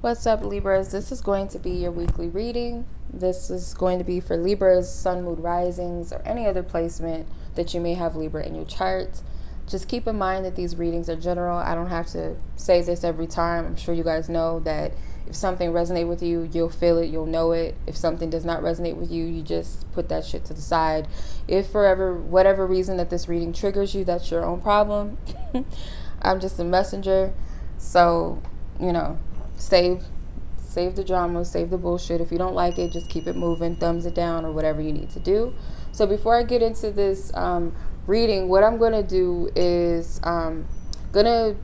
What's up, Libras? This is going to be your weekly reading. This is going to be for Libras, Sun, Moon, Risings, or any other placement that you may have Libra in your chart. Just keep in mind that these readings are general. I don't have to say this every time. I'm sure you guys know that if something resonates with you, you'll feel it, you'll know it. If something does not resonate with you, you just put that shit to the side. If for whatever reason that this reading triggers you, that's your own problem. I'm just a messenger. So, save the drama, save the bullshit. If you don't like it, just keep it moving, thumbs it down, or whatever you need to do. So before I get into this reading, what I'm going to do is going to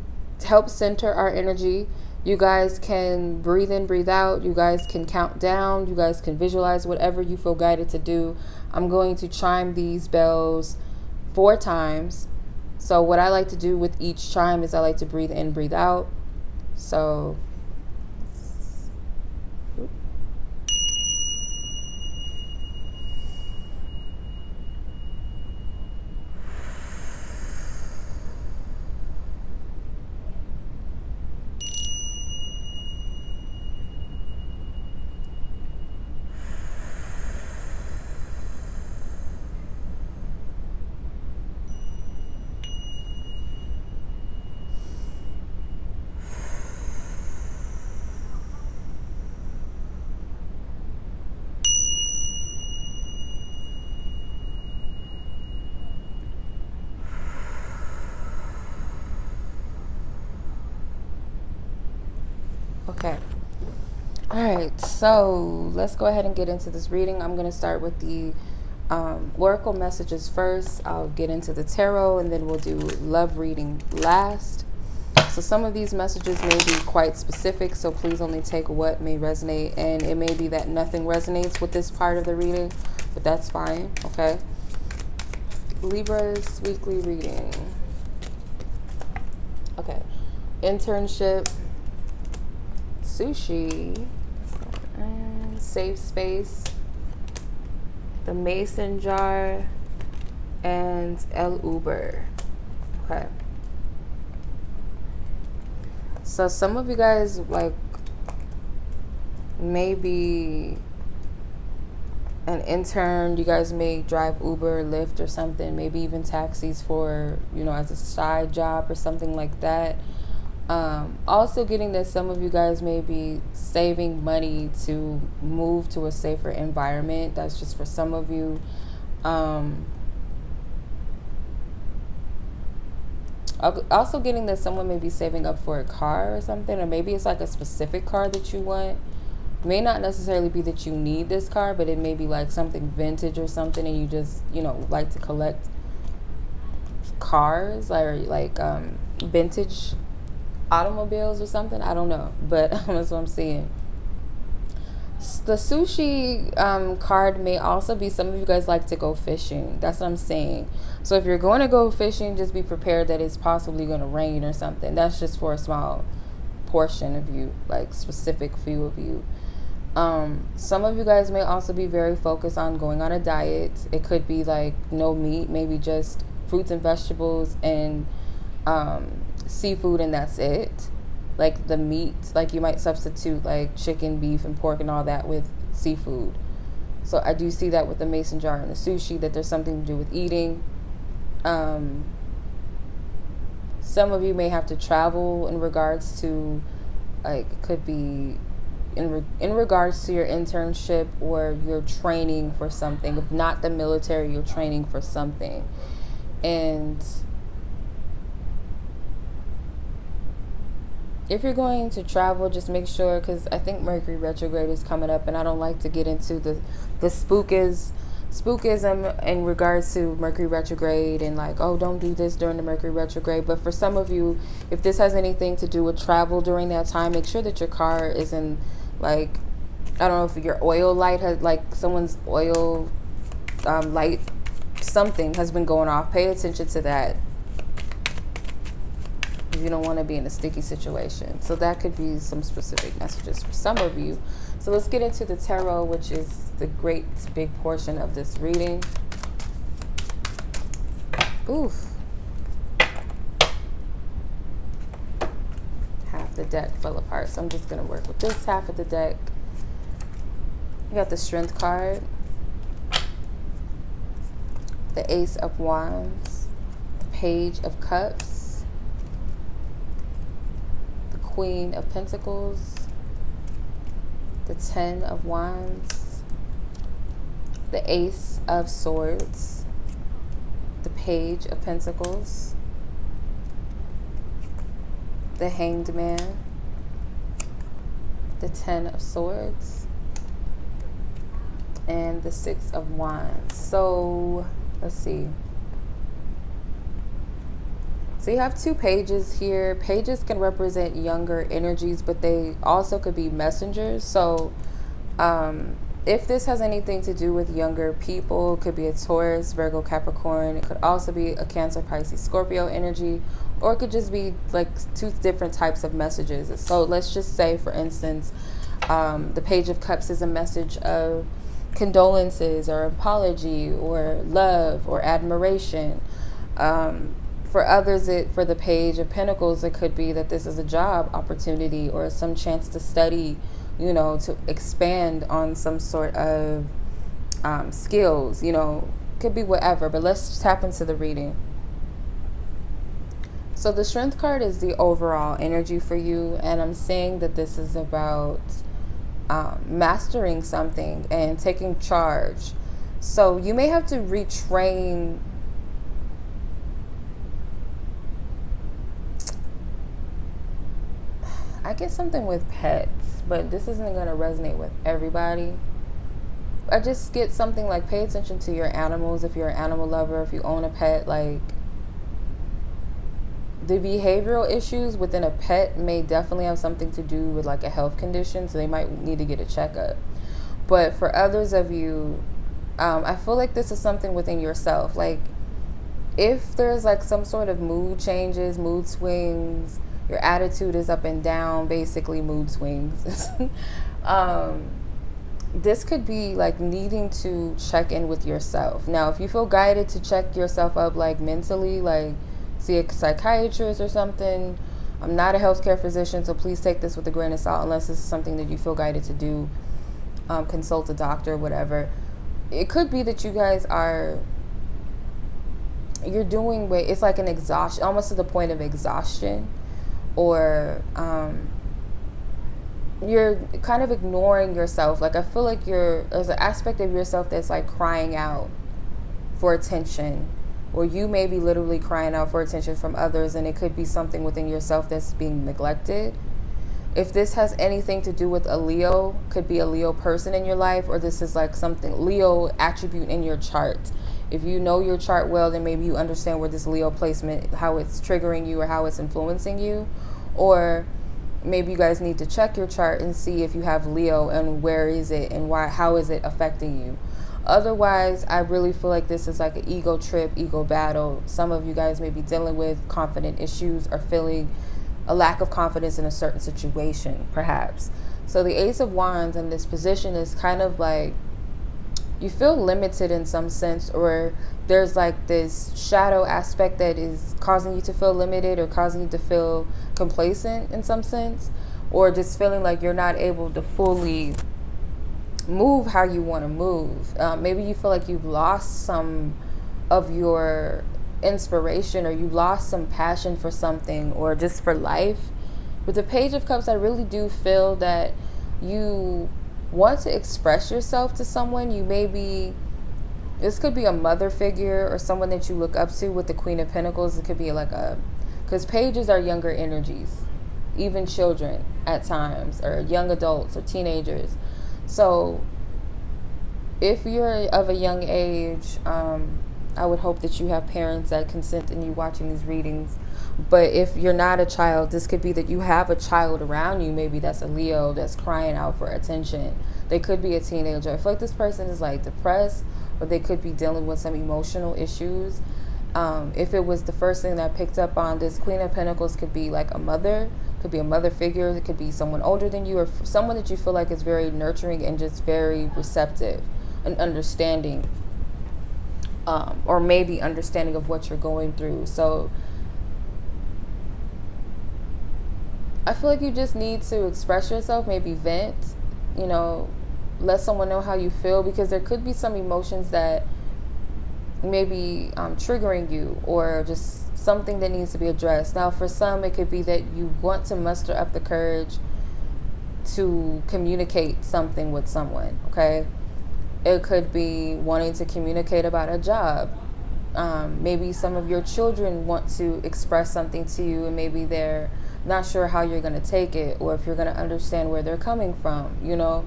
help center our energy. You guys can breathe in, breathe out. You guys can count down. You guys can visualize whatever you feel guided to do. I'm going to chime these bells 4 times. So what I like to do with each chime is I like to breathe in, breathe out. So okay. All right, so let's go ahead and get into this reading. I'm going to start with the oracle messages first. I'll get into the tarot, and then we'll do love reading last. So some of these messages may be quite specific, so please only take what may resonate. And it may be that nothing resonates with this part of the reading, but that's fine, okay? Libra's weekly reading. Okay. Internship. Sushi. And safe space, the mason jar, and El Uber. Okay. So some of you guys maybe an intern. You guys may drive Uber, Lyft, or something. Maybe even taxis for as a side job or something like that. Also getting that some of you guys may be saving money to move to a safer environment. That's just for some of you. Also getting that someone may be saving up for a car or something, or maybe it's like a specific car that you want. May not necessarily be that you need this car, but it may be like something vintage or something, and you just like to collect cars, or like vintage automobiles or something. I don't know, but that's what I'm seeing. The sushi card may also be some of you guys like to go fishing. That's what I'm saying. So if you're going to go fishing, just be prepared that it's possibly going to rain or something. That's just for a small portion of you, like specific few of you. Some of you guys may also be very focused on going on a diet. It could be like no meat, maybe just fruits and vegetables and seafood, and that's it. Like the meat, like you might substitute like chicken, beef, and pork and all that with seafood. So I do see that with the mason jar and the sushi, that there's something to do with eating. Some of you may have to travel in regards to, like, it could be in regards to your internship or your training for something. If not the military, you're training for something. And if you're going to travel, just make sure, because I think Mercury retrograde is coming up, and I don't like to get into the spookism in regards to Mercury retrograde and like, oh, don't do this during the Mercury retrograde. But for some of you, if this has anything to do with travel during that time, make sure that your car isn't like, I don't know if your oil light has, like someone's oil light, something has been going off. Pay attention to that. You don't want to be in a sticky situation. So that could be some specific messages for some of you. So let's get into the tarot, which is the great big portion of this reading. Oof. Half the deck fell apart. So I'm just going to work with this half of the deck. You got the Strength card, the Ace of Wands, the Page of Cups, the Queen of Pentacles, the Ten of Wands, the Ace of Swords, the Page of Pentacles, the Hanged Man, the Ten of Swords, and the Six of Wands. So let's see. So you have two pages here. Pages can represent younger energies, but they also could be messengers. So if this has anything to do with younger people, it could be a Taurus, Virgo, Capricorn. It could also be a Cancer, Pisces, Scorpio energy, or it could just be like two different types of messages. So let's just say, for instance, the Page of Cups is a message of condolences or apology or love or admiration. For others, for the Page of Pentacles, it could be that this is a job opportunity or some chance to study, you know, to expand on some sort of skills, you know, could be whatever. But let's tap into the reading. So the Strength card is the overall energy for you, and I'm saying that this is about mastering something and taking charge. So you may have to retrain I get something with pets, but this isn't going to resonate with everybody. I just get something like pay attention to your animals if you're an animal lover, if you own a pet. Like, the behavioral issues within a pet may definitely have something to do with like a health condition, so they might need to get a checkup. But for others of you, I feel like this is something within yourself. Like, if there's like some sort of mood changes, mood swings, your attitude is up and down, basically mood swings. This could be like needing to check in with yourself. Now, if you feel guided to check yourself up, like mentally, like see a psychiatrist or something. I'm not a healthcare physician, so please take this with a grain of salt unless this is something that you feel guided to do. Consult a doctor, whatever. It could be that you guys you're doing, it's like an exhaustion, almost to the point of exhaustion. Or you're kind of ignoring yourself. Like, I feel like there's an aspect of yourself that's like crying out for attention, or you may be literally crying out for attention from others, and it could be something within yourself that's being neglected. If this has anything to do with a Leo, could be a Leo person in your life, or this is like something Leo attribute in your chart. If you know your chart well, then maybe you understand where this Leo placement, how it's triggering you or how it's influencing you. Or maybe you guys need to check your chart and see if you have Leo and where is it and how is it affecting you. Otherwise, I really feel like this is like an ego trip, ego battle. Some of you guys may be dealing with confident issues or feeling a lack of confidence in a certain situation, perhaps. So the Ace of Wands in this position is kind of like you feel limited in some sense, or there's like this shadow aspect that is causing you to feel limited or causing you to feel complacent in some sense, or just feeling like you're not able to fully move how you want to move. Maybe you feel like you've lost some of your inspiration, or you lost some passion for something, or just for life. With the Page of Cups, I really do feel that you want to express yourself to someone. This could be a mother figure or someone that you look up to. With the Queen of Pentacles, it could be like because pages are younger energies, even children at times, or young adults or teenagers. So if you're of a young age, I would hope that you have parents that consent in you watching these readings. But if you're not a child, this could be that you have a child around you. Maybe that's a Leo that's crying out for attention. They could be a teenager. I feel like this person is like depressed, or they could be dealing with some emotional issues. If it was the first thing that I picked up on, this Queen of Pentacles could be like a mother, could be a mother figure. It could be someone older than you, or someone that you feel like is very nurturing and just very receptive and understanding, or maybe understanding of what you're going through. So I feel like you just need to express yourself, maybe vent, you know, let someone know how you feel, because there could be some emotions that may be triggering you, or just something that needs to be addressed. Now, for some, it could be that you want to muster up the courage to communicate something with someone, okay? It could be wanting to communicate about a job. Maybe some of your children want to express something to you, and maybe they're not sure how you're going to take it, or if you're going to understand where they're coming from, you know.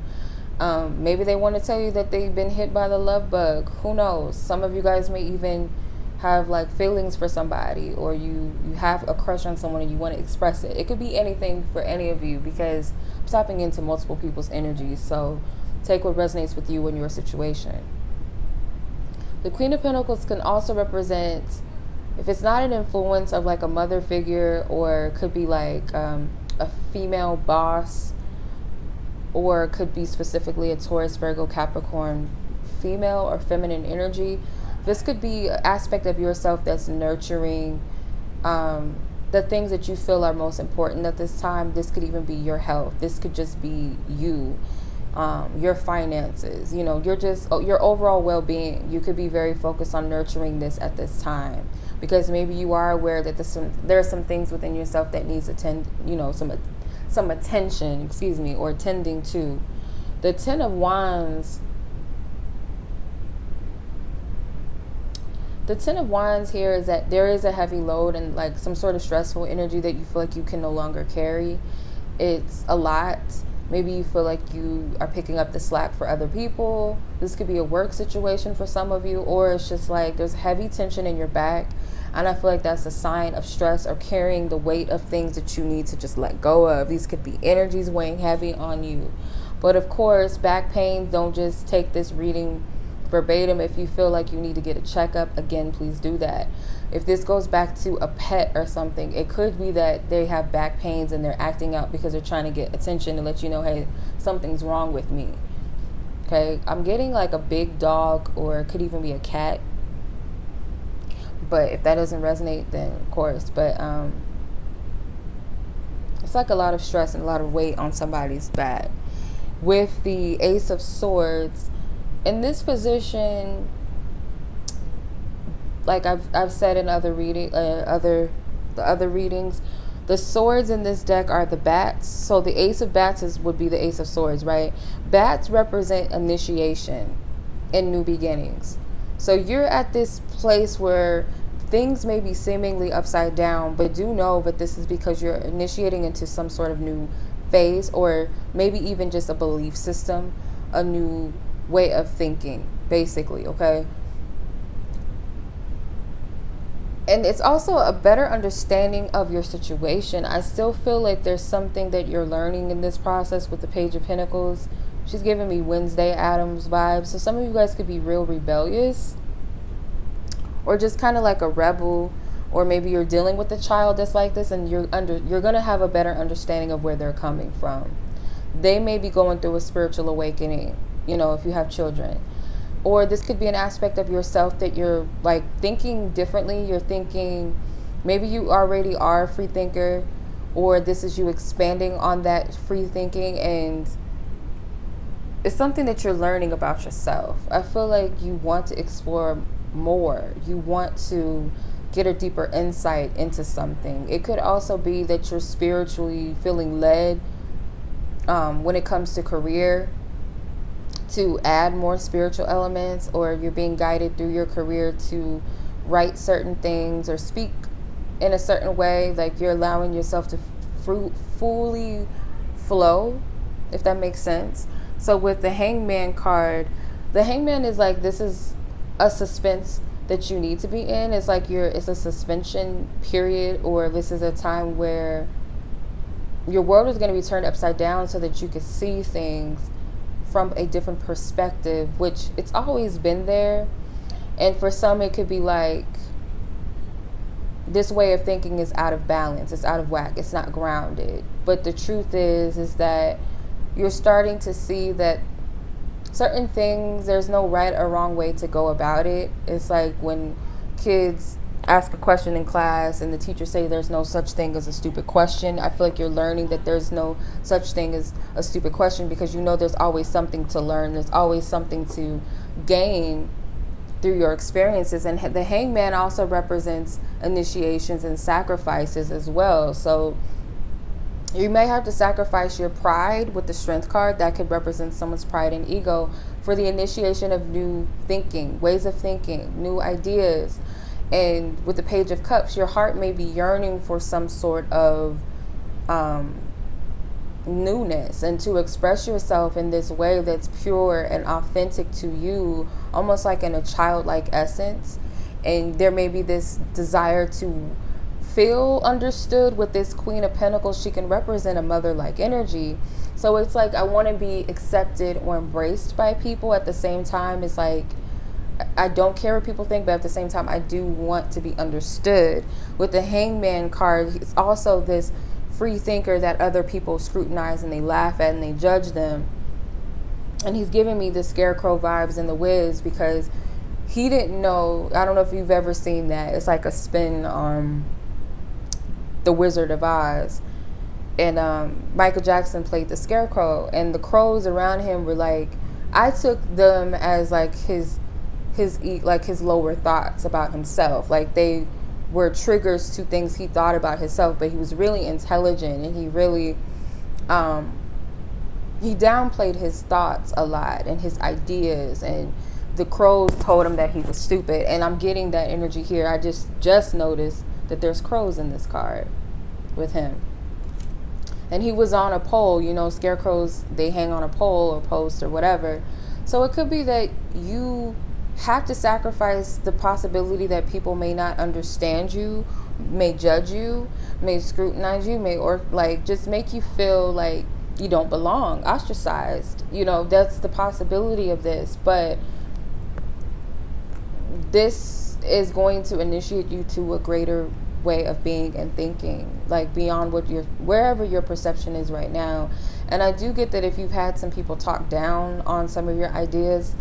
Maybe they want to tell you that they've been hit by the love bug. Who knows? Some of you guys may even have like feelings for somebody, or you have a crush on someone and you want to express it. It could be anything for any of you, because I'm tapping into multiple people's energies. So take what resonates with you in your situation. The Queen of Pentacles can also represent, if it's not an influence of like a mother figure, or could be like a female boss, or could be specifically a Taurus, Virgo, Capricorn, female or feminine energy. This could be an aspect of yourself that's nurturing the things that you feel are most important at this time. This could even be your health. This could just be you, your finances, you know, your overall well-being. You could be very focused on nurturing this at this time, because maybe you are aware that there are some things within yourself that needs some attention, or tending to. The Ten of Wands. The Ten of Wands here is that there is a heavy load and like some sort of stressful energy that you feel like you can no longer carry. It's a lot. Maybe you feel like you are picking up the slack for other people. This could be a work situation for some of you, or it's just like there's heavy tension in your back. And I feel like that's a sign of stress, or carrying the weight of things that you need to just let go of. These could be energies weighing heavy on you. But of course, back pain, don't just take this reading verbatim. If you feel like you need to get a checkup, again, please do that. If this goes back to a pet or something, it could be that they have back pains and they're acting out because they're trying to get attention to let you know, hey, something's wrong with me. Okay, I'm getting like a big dog, or it could even be a cat. But if that doesn't resonate, then of course. But it's like a lot of stress and a lot of weight on somebody's back. With the Ace of Swords, in this position, like I've said in other readings, the swords in this deck are the bats. So the Ace of Bats would be the Ace of Swords, right? Bats represent initiation and new beginnings. So you're at this place where things may be seemingly upside down, but do know that this is because you're initiating into some sort of new phase, or maybe even just a belief system, a new way of thinking, basically, okay? And it's also a better understanding of your situation. I still feel like there's something that you're learning in this process with the Page of Pentacles. She's giving me Wednesday Addams vibes. So some of you guys could be real rebellious, or just kind of like a rebel, or maybe you're dealing with a child that's like this, and you're going to have a better understanding of where they're coming from. They may be going through a spiritual awakening, you know, if you have children. Or this could be an aspect of yourself that you're like thinking differently. You're thinking, maybe you already are a free thinker, or this is you expanding on that free thinking, and it's something that you're learning about yourself. I feel like you want to explore more. You want to get a deeper insight into something. It could also be that you're spiritually feeling led when it comes to career, to add more spiritual elements, or you're being guided through your career to write certain things or speak in a certain way. Like you're allowing yourself to fully flow, if that makes sense. So with the Hangman card, the Hangman is like, this is a suspense that you need to be in. It's like it's a suspension period, or this is a time where your world is going to be turned upside down so that you can see things from a different perspective, which it's always been there. And for some, it could be like this way of thinking is out of balance, it's out of whack, it's not grounded. But the truth is that you're starting to see that certain things, there's no right or wrong way to go about it. It's like when kids, ask a question in class and the teacher say there's no such thing as a stupid question, I feel like you're learning that there's no such thing as a stupid question, because you know there's always something to learn. There's always something to gain through your experiences. And the hangman also represents initiations and sacrifices as well. So you may have to sacrifice your pride with the strength card. That could represent someone's pride and ego for the initiation of new thinking, ways of thinking, new ideas. And with the Page of Cups, your heart may be yearning for some sort of newness, and to express yourself in this way that's pure and authentic to you, almost like in a childlike essence. And there may be this desire to feel understood with this Queen of Pentacles. She can represent a mother-like energy. So it's like, I want to be accepted or embraced by people. At the same time, it's like, I don't care what people think, but at the same time, I do want to be understood. With the Hangman card, it's also this free thinker that other people scrutinize and they laugh at and they judge them. And he's giving me the Scarecrow vibes in The Wiz, because he didn't know, I don't know if you've ever seen that. It's like a spin on The Wizard of Oz. And Michael Jackson played the Scarecrow, and the crows around him were like, I took them as like his lower thoughts about himself. Like they were triggers to things he thought about himself, but he was really intelligent, and he really he downplayed his thoughts a lot and his ideas, and the crows told him that he was stupid. And I'm getting that energy here. I just noticed that there's crows in this card with him. And he was on a pole. You know, scarecrows, they hang on a pole or post or whatever. So it could be that you have to sacrifice the possibility that people may not understand you, may judge you, may scrutinize you, may, or like just make you feel like you don't belong, ostracized. You know, that's the possibility of this. But this is going to initiate you to a greater way of being and thinking, like beyond what wherever your perception is right now. And I do get that if you've had some people talk down on some of your ideas,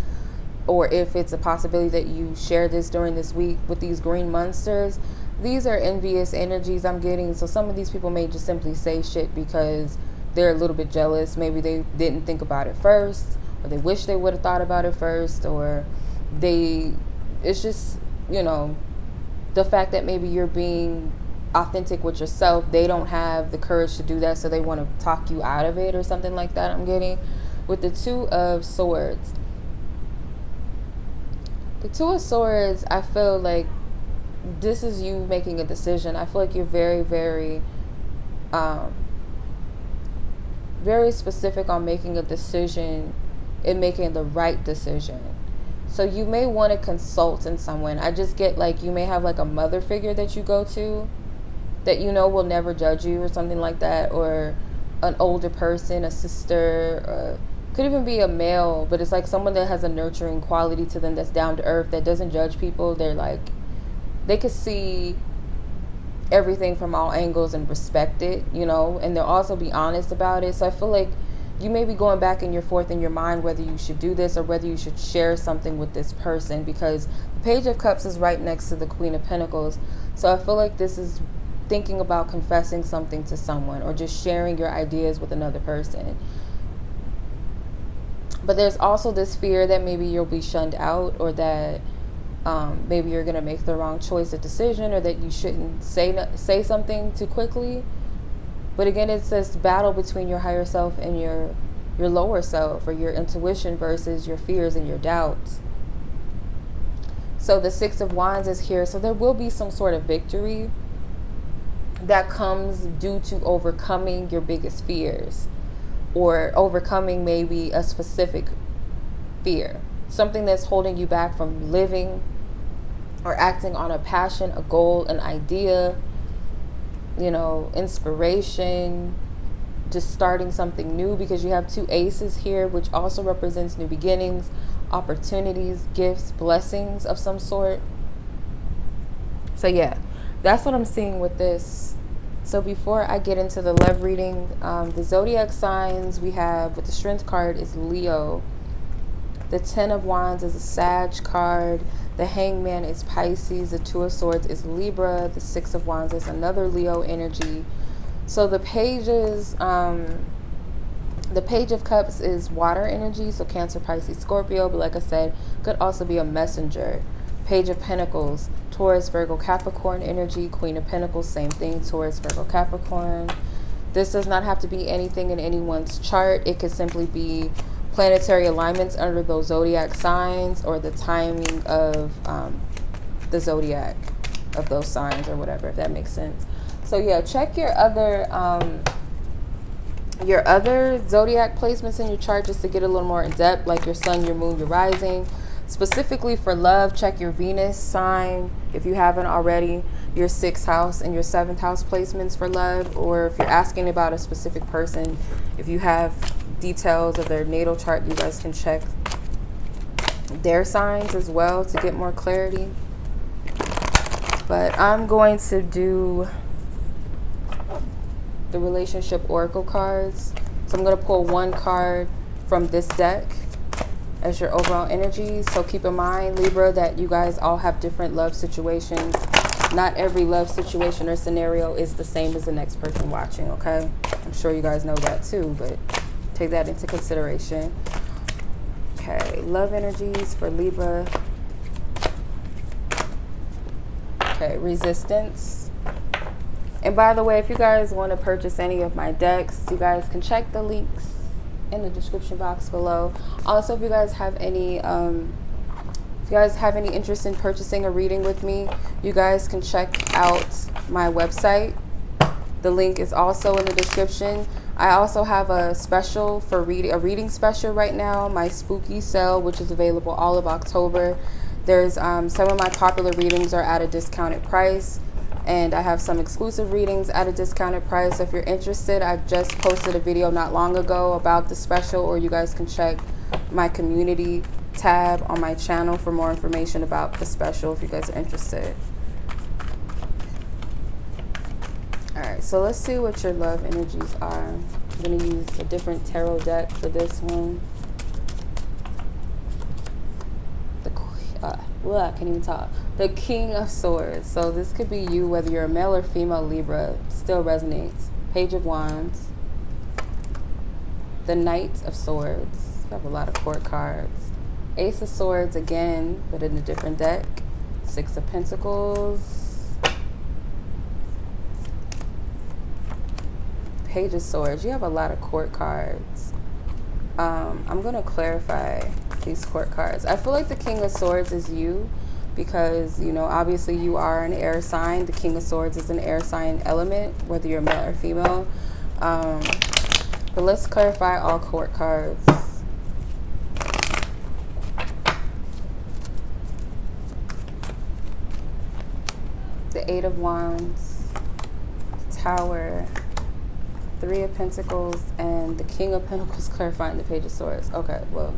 or if it's a possibility that you share this during this week with these green monsters, these are envious energies I'm getting. So some of these people may just simply say shit because they're a little bit jealous. Maybe they didn't think about it first, or they wish they would have thought about it first, or it's just, you know, the fact that maybe you're being authentic with yourself, they don't have the courage to do that, so they want to talk you out of it or something like that. I'm getting with the Two of Swords. The Two of Swords, I feel like this is you making a decision. I feel like you're very, very, very specific on making a decision and making the right decision. So you may want to consult in someone. I just get like you may have like a mother figure that you go to that you know will never judge you or something like that, or an older person, a sister, could even be a male, but it's like someone that has a nurturing quality to them, that's down to earth, that doesn't judge people. They're like, they could see everything from all angles and respect it, you know, and they'll also be honest about it. So I feel like you may be going back and forth in your mind whether you should do this or whether you should share something with this person, because the Page of Cups is right next to the Queen of Pentacles. So I feel like this is thinking about confessing something to someone or just sharing your ideas with another person. But there's also this fear that maybe you'll be shunned out, or that maybe you're going to make the wrong choice or decision, or that you shouldn't say something too quickly. But again, it's this battle between your higher self and your lower self, or your intuition versus your fears and your doubts. So the Six of Wands is here. So there will be some sort of victory that comes due to overcoming your biggest fears, or overcoming maybe a specific fear, something that's holding you back from living or acting on a passion, a goal, an idea, you know, inspiration, just starting something new, because you have two aces here, which also represents new beginnings, opportunities, gifts, blessings of some sort. So yeah, that's what I'm seeing with this. So before I get into the love reading, the zodiac signs we have with the Strength card is Leo, The 10 of Wands is a Sag card. The Hangman is Pisces. The 2 of Swords is Libra. The 6 of Wands is another Leo energy. So the pages, the Page of Cups is water energy, so Cancer, Pisces, Scorpio. But like I said, could also be a messenger. Page of Pentacles, Taurus, Virgo, Capricorn energy. Queen of Pentacles, same thing, Taurus, Virgo, Capricorn. This does not have to be anything in anyone's chart. It could simply be planetary alignments under those zodiac signs, or the timing of the zodiac of those signs, or whatever, if that makes sense. So yeah, check your other zodiac placements in your chart just to get a little more in depth, like your sun, your moon, your rising. Specifically for love, check your Venus sign if you haven't already, your 6th house and your 7th house placements for love. Or if you're asking about a specific person, if you have details of their natal chart, you guys can check their signs as well to get more clarity. But I'm going to do the relationship oracle cards. So I'm going to pull one card from this deck as your overall energy. So keep in mind, Libra, that you guys all have different love situations. Not every love situation or scenario is the same as the next person watching, okay? I'm sure you guys know that too, but take that into consideration. Okay, love energies for Libra. Okay, resistance. And by the way, if you guys want to purchase any of my decks, you guys can check the links in the description box below. Also, if you guys have any interest in purchasing a reading with me, you guys can check out my website. The link is also in the description. I also have a special for a reading special right now, my spooky sale, which is available all of October. There's some of my popular readings are at a discounted price, and I have some exclusive readings at a discounted price. So if you're interested, I just posted a video not long ago about the special, or you guys can check my community tab on my channel for more information about the special if you guys are interested. Alright, so let's see what your love energies are. I'm going to use a different tarot deck for this one. I can't even talk. The King of Swords. So this could be you, whether you're a male or female Libra. Still resonates. Page of Wands. The Knight of Swords. You have a lot of court cards. Ace of Swords again, but in a different deck. 6 of Pentacles. Page of Swords. You have a lot of court cards. I'm going to clarify these court cards. I feel like the King of Swords is you because, you know, obviously you are an air sign. The King of Swords is an air sign element, whether you're male or female. But let's clarify all court cards. The 8 of Wands, Tower, 3 of Pentacles, and the King of Pentacles clarifying the Page of Swords. Okay, well,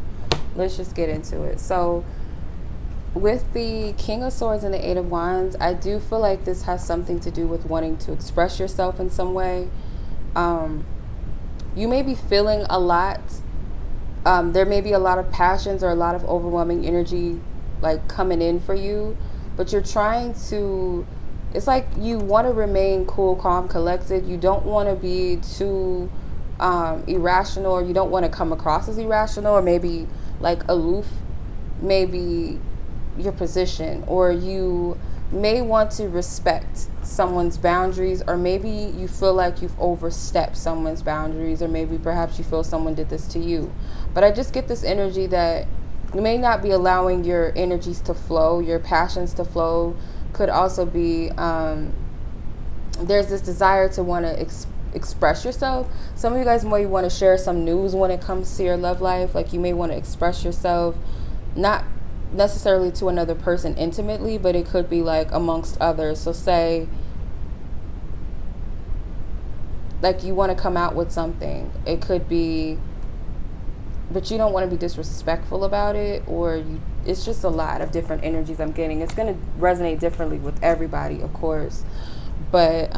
let's just get into it. So with the King of Swords and the 8 of Wands, I do feel like this has something to do with wanting to express yourself in some way. You may be feeling a lot. There may be a lot of passions or a lot of overwhelming energy like coming in for you, but you're trying to, it's like you want to remain cool, calm, collected. You don't want to be too irrational, or you don't want to come across as irrational, or maybe like aloof, maybe your position, or you may want to respect someone's boundaries, or maybe you feel like you've overstepped someone's boundaries, or maybe perhaps you feel someone did this to you. But I just get this energy that you may not be allowing your energies to flow, your passions to flow. Could also be there's this desire to want to express yourself. Some of you guys may want to share some news when it comes to your love life. Like you may want to express yourself, not necessarily to another person intimately, but it could be like amongst others. So say like you want to come out with something. It could be, but you don't want to be disrespectful about it, or it's just a lot of different energies I'm getting. It's going to resonate differently with everybody, of course. But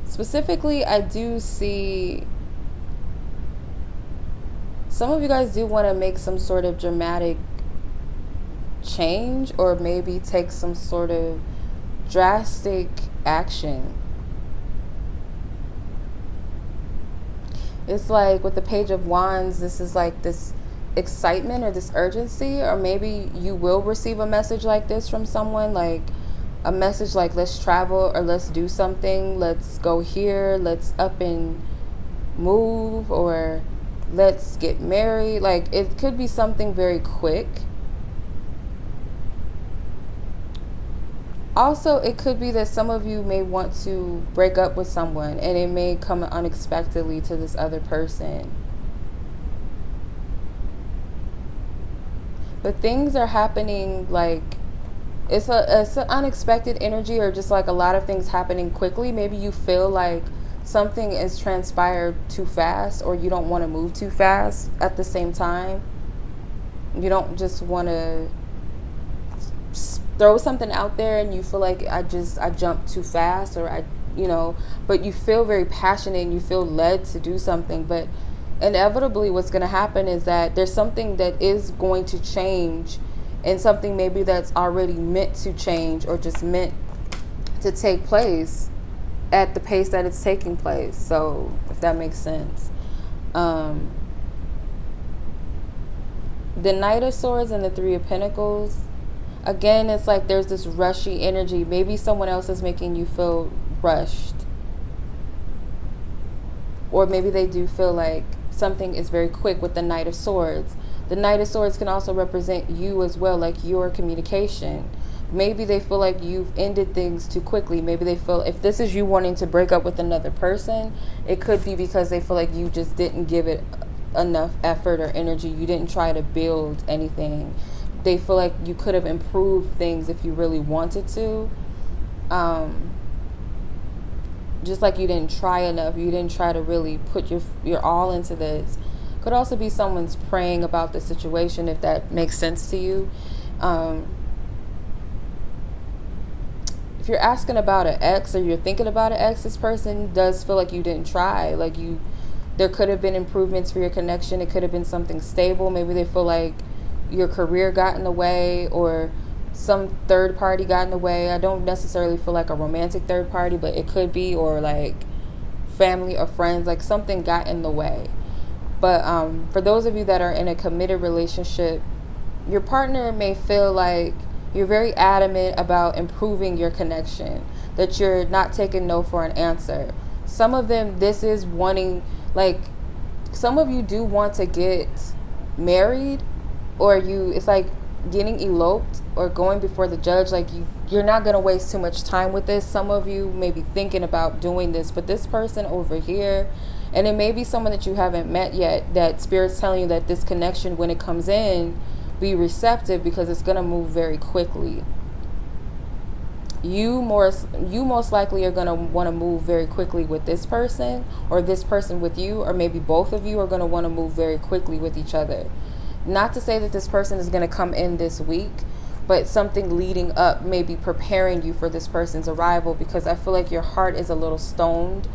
specifically, I do see some of you guys do want to make some sort of dramatic change, or maybe take some sort of drastic action. It's like with the Page of Wands, this is like this excitement or this urgency, or maybe you will receive a message like this from someone, like a message like, let's travel, or let's do something, let's go here, let's up and move, or let's get married. Like, it could be something very quick. Also, it could be that some of you may want to break up with someone, and it may come unexpectedly to this other person. But things are happening, like, it's an unexpected energy, or just like a lot of things happening quickly. Maybe you feel like something is transpired too fast, or you don't want to move too fast at the same time. You don't just want to throw something out there and you feel like I jumped too fast, or but you feel very passionate and you feel led to do something. But inevitably what's going to happen is that there's something that is going to change, and something maybe that's already meant to change, or just meant to take place at the pace that it's taking place. So if that makes sense. The Knight of Swords and the Three of Pentacles, again, it's like there's this rushy energy. Maybe someone else is making you feel rushed, or maybe they do feel like something is very quick with the Knight of Swords. The Knight of Swords can also represent you as well, like your communication. Maybe they feel like you've ended things too quickly. Maybe they feel, if this is you wanting to break up with another person, it could be because they feel like you just didn't give it enough effort or energy. You didn't try to build anything. They feel like you could have improved things if you really wanted to. Just like you didn't try enough. You didn't try to really put your all into this. Could also be someone's praying about the situation, if that makes sense to you. If you're asking about an ex, or you're thinking about an ex, this person does feel like you didn't try. Like there could have been improvements for your connection. It could have been something stable. Maybe they feel like your career got in the way, or some third party got in the way. I don't necessarily feel like a romantic third party, but it could be, or like family or friends, like something got in the way. But for those of you that are in a committed relationship, your partner may feel like you're very adamant about improving your connection, that you're not taking no for an answer. Some of them, this is wanting, like, some of you do want to get married, or it's like getting eloped or going before the judge. Like you're not going to waste too much time with this. Some of you may be thinking about doing this, but this person over here, and it may be someone that you haven't met yet, that Spirit's telling you that this connection, when it comes in, be receptive, because it's going to move very quickly. You most likely are going to want to move very quickly with this person, or this person with you, or maybe both of you are going to want to move very quickly with each other. Not to say that this person is going to come in this week, but something leading up, maybe preparing you for this person's arrival, because I feel like your heart is a little stoned,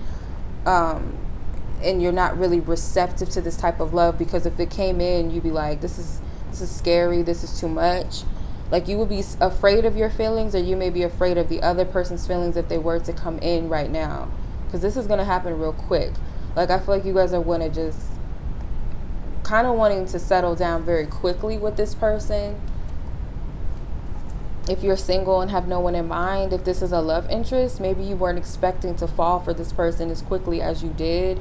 and you're not really receptive to this type of love, because if it came in, you'd be like, this is scary, this is too much. Like, you would be afraid of your feelings, or you may be afraid of the other person's feelings if they were to come in right now, because this is going to happen real quick. Like, I feel like you guys are going to just kind of wanting to settle down very quickly with this person. If you're single and have no one in mind, if this is a love interest, maybe you weren't expecting to fall for this person as quickly as you did,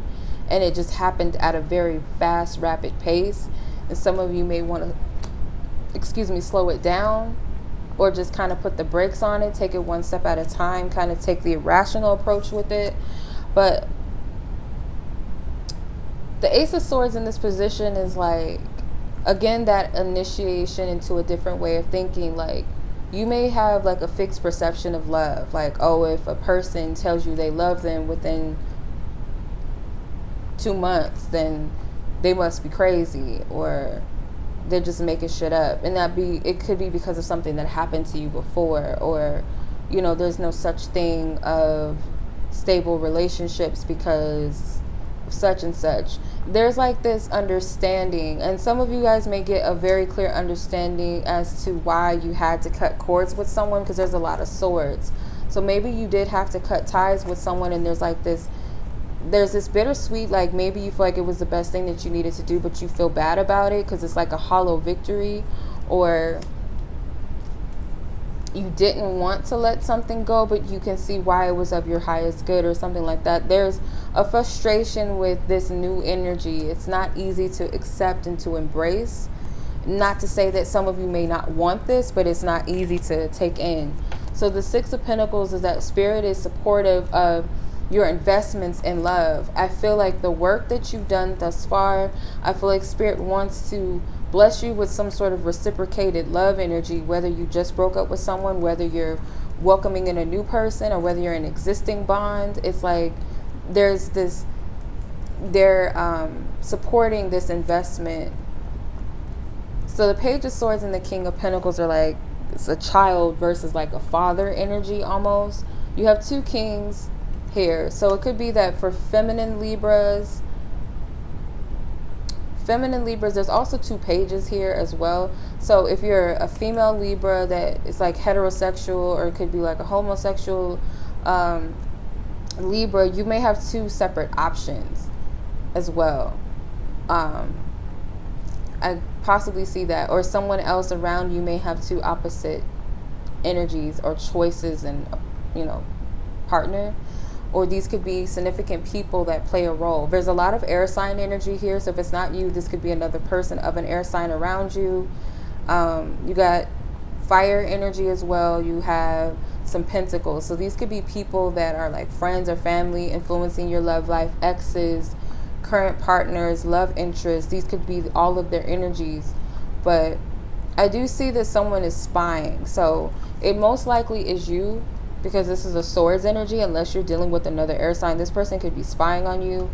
and it just happened at a very fast, rapid pace. And some of you may want to, slow it down, or just kind of put the brakes on it, take it one step at a time, kind of take the irrational approach with it. But the Ace of Swords in this position is like, again, that initiation into a different way of thinking. Like, you may have like a fixed perception of love. Like, oh, if a person tells you they love them within 2 months, then they must be crazy, or they're just making shit up. And it could be because of something that happened to you before, or, there's no such thing of stable relationships because such and such. There's like this understanding, and some of you guys may get a very clear understanding as to why you had to cut cords with someone, because there's a lot of swords. So maybe you did have to cut ties with someone, and there's this bittersweet, like maybe you feel like it was the best thing that you needed to do, but you feel bad about it because it's like a hollow victory, or you didn't want to let something go, but you can see why it was of your highest good or something like that. There's a frustration with this new energy. It's not easy to accept and to embrace. Not to say that some of you may not want this, but it's not easy to take in. So the Six of Pentacles is that Spirit is supportive of your investments in love. I feel like the work that you've done thus far, I feel like Spirit wants to bless you with some sort of reciprocated love energy, whether you just broke up with someone, whether you're welcoming in a new person, or whether you're in an existing bond. It's like there's this, they're supporting this investment. So the Page of Swords and the King of Pentacles are like, it's a child versus like a father energy almost. You have two kings here. So it could be that for feminine Libras, there's also two pages here as well. So if you're a female Libra that is like heterosexual, or it could be like a homosexual Libra, you may have two separate options as well. I possibly see that. Or someone else around you may have two opposite energies or choices and, partner. Or these could be significant people that play a role. There's a lot of air sign energy here. So if it's not you, this could be another person of an air sign around you. You got fire energy as well. You have some pentacles. So these could be people that are like friends or family influencing your love life, exes, current partners, love interests. These could be all of their energies. But I do see that someone is spying. So it most likely is you, because this is a swords energy. Unless you're dealing with another air sign, this person could be spying on you.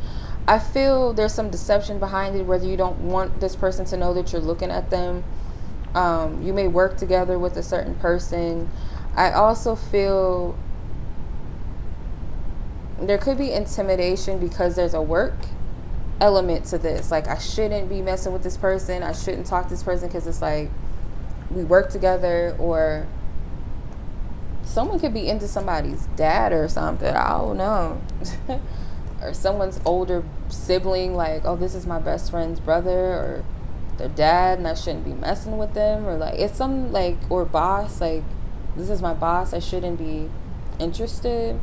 I feel there's some deception behind it, whether you don't want this person to know that you're looking at them. You may work together with a certain person. I also feel there could be intimidation because there's a work element to this. Like, I shouldn't be messing with this person. I shouldn't talk to this person because it's like we work together. Or someone could be into somebody's dad or something. I don't know. Or someone's older sibling, like, oh, this is my best friend's brother or their dad, and I shouldn't be messing with them. Or like, it's some like, or boss, like, this is my boss, I shouldn't be interested.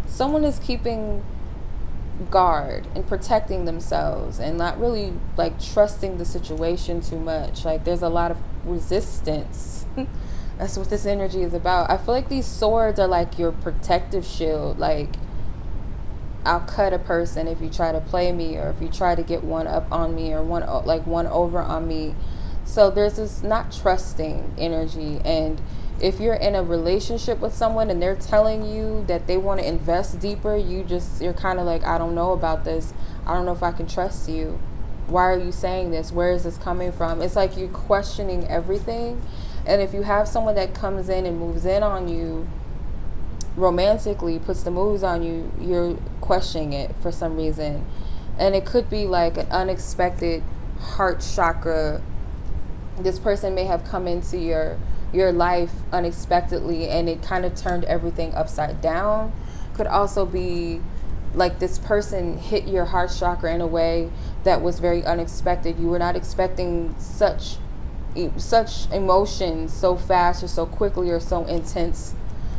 Someone is keeping guard and protecting themselves and not really like trusting the situation too much. Like, there's a lot of resistance. That's what this energy is about. I feel like these swords are like your protective shield. Like, I'll cut a person if you try to play me, or if you try to get one up on me, or one over on me. So there's this not trusting energy. And if you're in a relationship with someone and they're telling you that they want to invest deeper, you're kind of like, I don't know about this. I don't know if I can trust you. Why are you saying this? Where is this coming from? It's like you're questioning everything. And if you have someone that comes in and moves in on you romantically, puts the moves on you, you're questioning it for some reason. And it could be like an unexpected heart chakra. This person may have come into your life unexpectedly, and it kind of turned everything upside down. Could also be like this person hit your heart chakra in a way that was very unexpected. You were not expecting such emotions so fast or so quickly or so intense.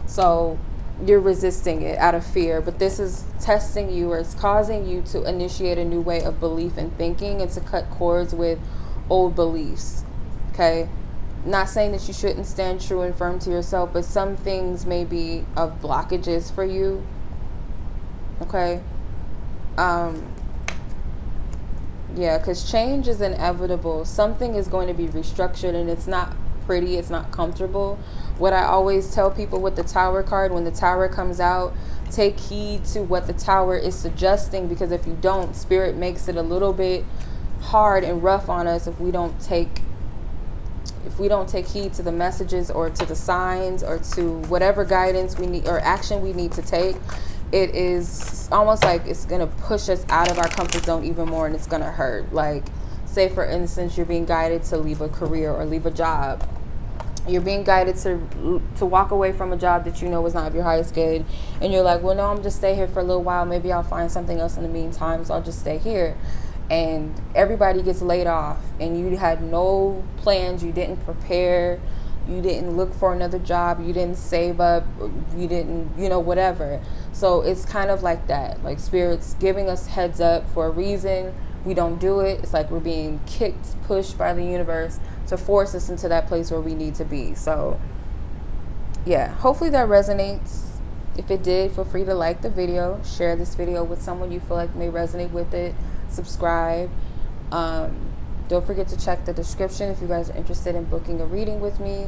So you're resisting it out of fear. But this is testing you, or it's causing you to initiate a new way of belief and thinking, and to cut cords with old beliefs. Okay? Not saying that you shouldn't stand true and firm to yourself, but some things may be of blockages for you. Okay? Yeah, because change is inevitable. Something is going to be restructured, and it's not pretty, it's not comfortable. What I always tell people with the Tower card, when the Tower comes out, take heed to what the Tower is suggesting, because if you don't, Spirit makes it a little bit hard and rough on us if we don't take if we don't take heed to the messages or to the signs or to whatever guidance we need or action we need to take, it is almost like it's going to push us out of our comfort zone even more, and it's going to hurt. Like, say for instance, you're being guided to leave a career or leave a job. You're being guided to walk away from a job that you know is not of your highest good, and you're like, well, no, I'm just stay here for a little while, maybe I'll find something else in the meantime, so I'll just stay here. And everybody gets laid off, and you had no plans, you didn't prepare, you didn't look for another job, you didn't save up, you didn't, whatever. So it's kind of like that, like Spirit's giving us heads up for a reason. We don't do it, it's like we're being kicked, pushed by the universe to force us into that place where we need to be. So yeah, hopefully that resonates. If it did, feel free to like the video, share this video with someone you feel like may resonate with it, subscribe. Don't forget to check the description if you guys are interested in booking a reading with me.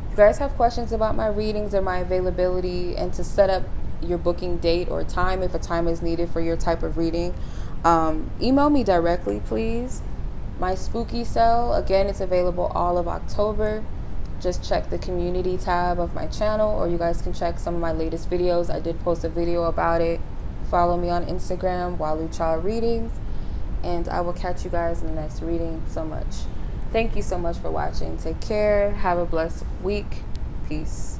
If you guys have questions about my readings or my availability, and to set up your booking date or time, if a time is needed for your type of reading, email me directly, please. My spooky cell, again, it's available all of October. Just check the community tab of my channel, or you guys can check some of my latest videos. I did post a video about it. Follow me on Instagram, Walu Child Readings, and I will catch you guys in the next reading. So much. Thank you so much for watching. Take care. Have a blessed week. Peace.